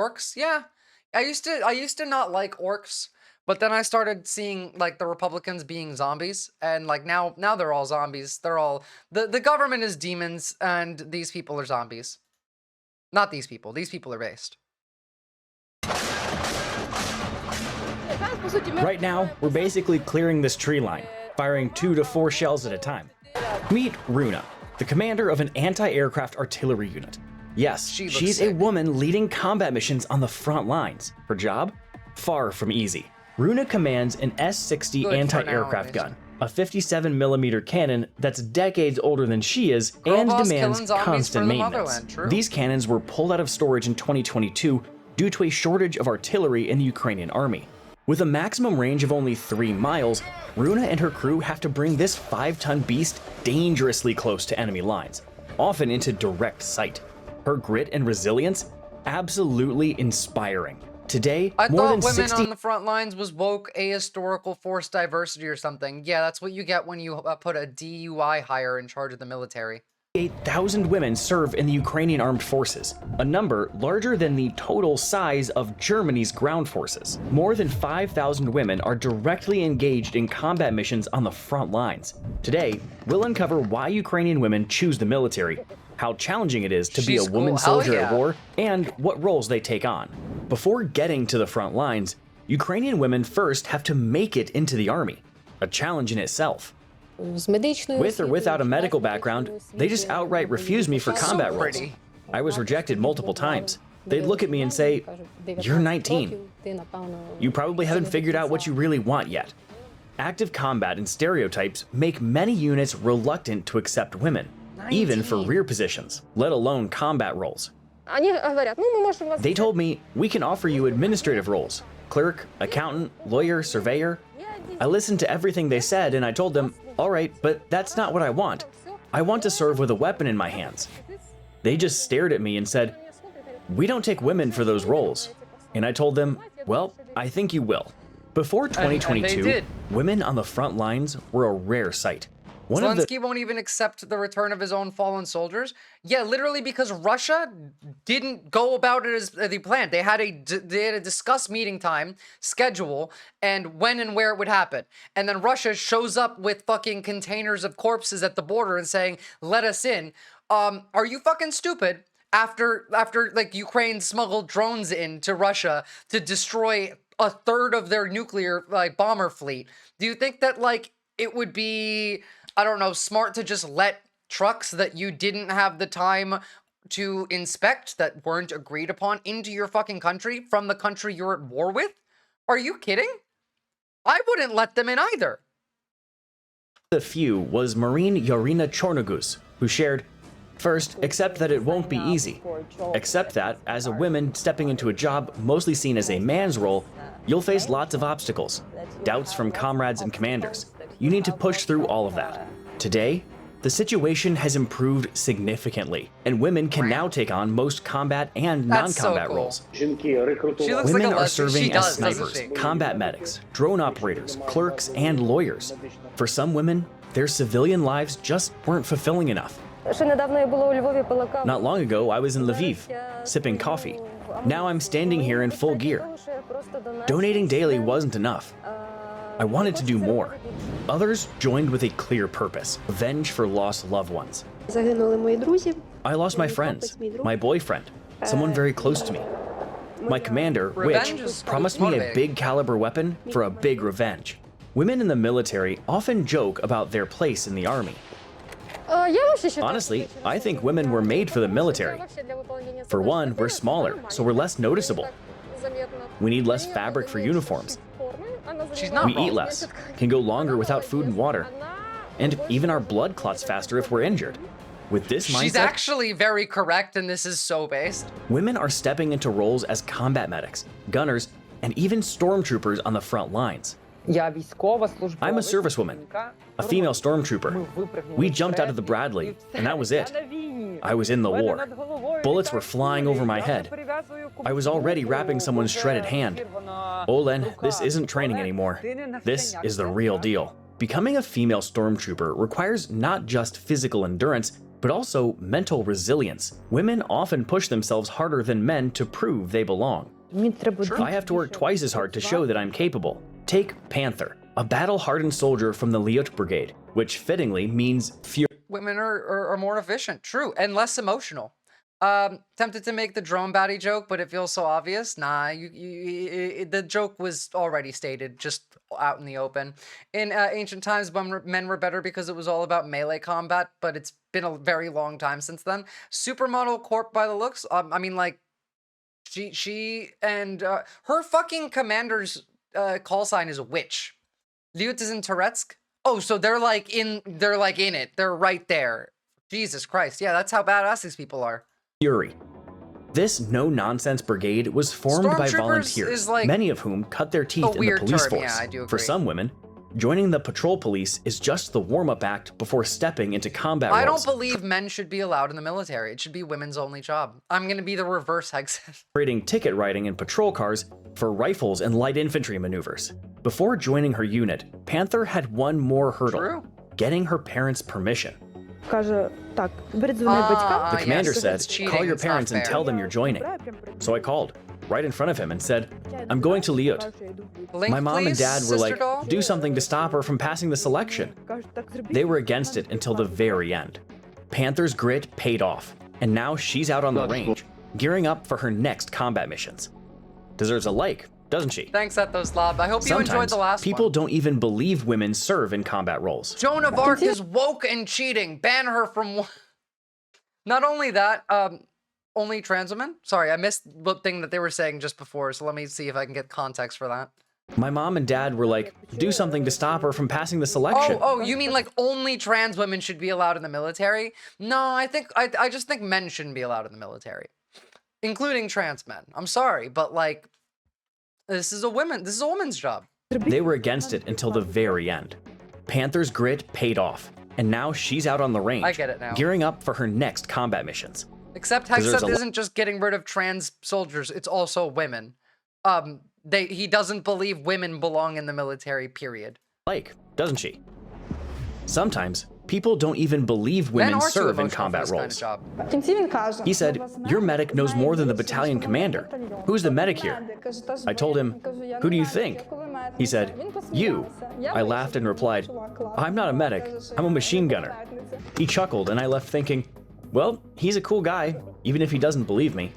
orcs? Yeah. I used to not like orcs, but then I started seeing like the Republicans being zombies, and like now they're all zombies. They're all the government is demons, and these people are zombies. Not these people. These people are based. Right now, we're basically clearing this tree line, firing 2 to 4 shells at a time. Meet Runa, the commander of an anti-aircraft artillery unit. Yes, she's a woman leading combat missions on the front lines. Her job? Far from easy. Runa commands an S-60 anti-aircraft gun, a 57mm cannon that's decades older than she is and demands constant maintenance. These cannons were pulled out of storage in 2022 due to a shortage of artillery in the Ukrainian army. With a maximum range of only 3 miles, Runa and her crew have to bring this 5-ton beast dangerously close to enemy lines, often into direct sight. Her grit and resilience, absolutely inspiring. Today, more than 60— I thought women on the front lines was woke ahistorical forced diversity or something. Yeah, that's what you get when you put a DUI hire in charge of the military. 8,000 women serve in the Ukrainian armed forces, a number larger than the total size of Germany's ground forces. More than 5,000 women are directly engaged in combat missions on the front lines. Today, we'll uncover why Ukrainian women choose the military, how challenging it is to be a woman soldier at war, and what roles they take on. Before getting to the front lines, Ukrainian women first have to make it into the army, a challenge in itself. With or without a medical background, they just outright refused me for combat roles. I was rejected multiple times. They'd look at me and say, "You're 19. You probably haven't figured out what you really want yet." Active combat and stereotypes make many units reluctant to accept women, even for rear positions, let alone combat roles. They told me, "We can offer you administrative roles, clerk, accountant, lawyer, surveyor." I listened to everything they said and I told them, "All right, but that's not what I want. I want to serve with a weapon in my hands." They just stared at me and said, "We don't take women for those roles." And I told them, "Well, I think you will." Before 2022, women on the front lines were a rare sight. Zelensky won't even accept the return of his own fallen soldiers? Yeah, literally because Russia didn't go about it as they planned. They had a discuss meeting time, schedule, and when and where it would happen. And then Russia shows up with fucking containers of corpses at the border and saying, "Let us in." Are you fucking stupid? After like Ukraine smuggled drones into Russia to destroy a third of their nuclear like bomber fleet, do you think that like it would be, I don't know, smart to just let trucks that you didn't have the time to inspect, that weren't agreed upon, into your fucking country from the country you're at war with? Are you kidding? I wouldn't let them in either. The few was Marine Yarina Chornogus, who shared, "First, accept that it won't be easy. Accept that, as a woman stepping into a job mostly seen as a man's role, you'll face lots of obstacles, doubts from comrades and commanders. You need to push through all of that." Today, the situation has improved significantly, and women can now take on most combat and non-combat roles. Women are serving as snipers, combat medics, drone operators, clerks, and lawyers. For some women, their civilian lives just weren't fulfilling enough. Not long ago, I was in Lviv, sipping coffee. Now I'm standing here in full gear. Donating daily wasn't enough. I wanted to do more. Others joined with a clear purpose: revenge for lost loved ones. I lost my friends, my boyfriend, someone very close to me. My commander, which promised me a big caliber weapon for a big revenge. Women in the military often joke about their place in the army. Honestly, I think women were made for the military. For one, we're smaller, so we're less noticeable. We need less fabric for uniforms. We eat less, can go longer without food and water, and even our blood clots faster if we're injured. With this mindset, she's actually very correct, and this is so based. Women are stepping into roles as combat medics, gunners, and even stormtroopers on the front lines. I'm a servicewoman, a female stormtrooper. We jumped out of the Bradley, and that was it. I was in the war. Bullets were flying over my head. I was already wrapping someone's shredded hand. Olen, this isn't training anymore. This is the real deal. Becoming a female stormtrooper requires not just physical endurance, but also mental resilience. Women often push themselves harder than men to prove they belong. I have to work twice as hard to show that I'm capable. Take Panther, a battle-hardened soldier from the Liut Brigade, which fittingly means fury. Women are more efficient, true, and less emotional. Tempted to make the drone baddie joke, but it feels so obvious. Nah, the joke was already stated, just out in the open. In ancient times, men were better because it was all about melee combat, but it's been a very long time since then. Supermodel corp by the looks. I mean, like, she and her fucking commander's call sign is a witch. Liut is in Touretsk. Oh, so they're like in it. They're right there. Jesus Christ. Yeah, that's how badass these people are. Fury. This no-nonsense brigade was formed by Stormtroopers volunteers, is like many of whom cut their teeth in the weird police term. force. Yeah, I do For agree. some women, joining the patrol police is just the warm-up act before stepping into combat I roles. don't believe men should be allowed in the military. It should be women's only job. I'm gonna be the reverse Hexen. Trading ticket writing in patrol cars for rifles and light infantry maneuvers. Before joining her unit, Panther had one more hurdle, True. getting her parents' permission. Каже, так, передзвони батькам. The commander yes, said, it's cheating, call your it's not parents and fair. tell them you're joining. So I called, right in front of him, and said, I'm going to Liut. Link, My mom and please, dad were sister like, doll? do something to stop her from passing the selection. They were against it until the very end. Panther's grit paid off, and now she's out on the range, gearing up for her next combat missions. Deserves a like, doesn't she? Thanks, Ethoslob. I hope you enjoyed Sometimes the last people one. don't even believe women serve in combat roles. Joan of Arc is woke and cheating. Ban her from... Not only that, only trans women? Sorry, I missed the thing that they were saying just before, so let me see if I can get context for that. My mom and dad were like, do something to stop her from passing the selection. Oh, you mean like only trans women should be allowed in the military? No, I just think men shouldn't be allowed in the military. Including trans men. I'm sorry, but like, this is a woman's job. They were against it until the very end. Panther's grit paid off, and now she's out on the range, I get it now. gearing up for her next combat missions. Except Deserves Hexeth a isn't just getting rid of trans soldiers, it's also women. He doesn't believe women belong in the military, period. Like, doesn't she? Sometimes people don't even believe Men women are too serve in emotional for combat this kind of roles. job. В кінці він каже, He said, your medic knows more than the battalion commander. Who's the medic here? I told him, who do you think? He said, you. I laughed and replied, I'm not a medic, I'm a machine gunner. He chuckled and I left thinking, well, he's a cool guy, even if he doesn't believe me.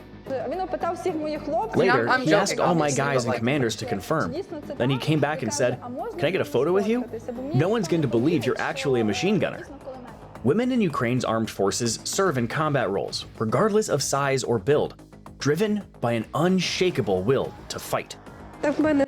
Він опитав всіх моїх хлопців. Later, I'm he joking, asked all my obviously, guys but, and like, commanders to confirm. Then he came back and said, can I get a photo with you? No one's going to believe you're actually a machine gunner. Women in Ukraine's armed forces serve in combat roles, regardless of size or build, driven by an unshakable will to fight. Так в мене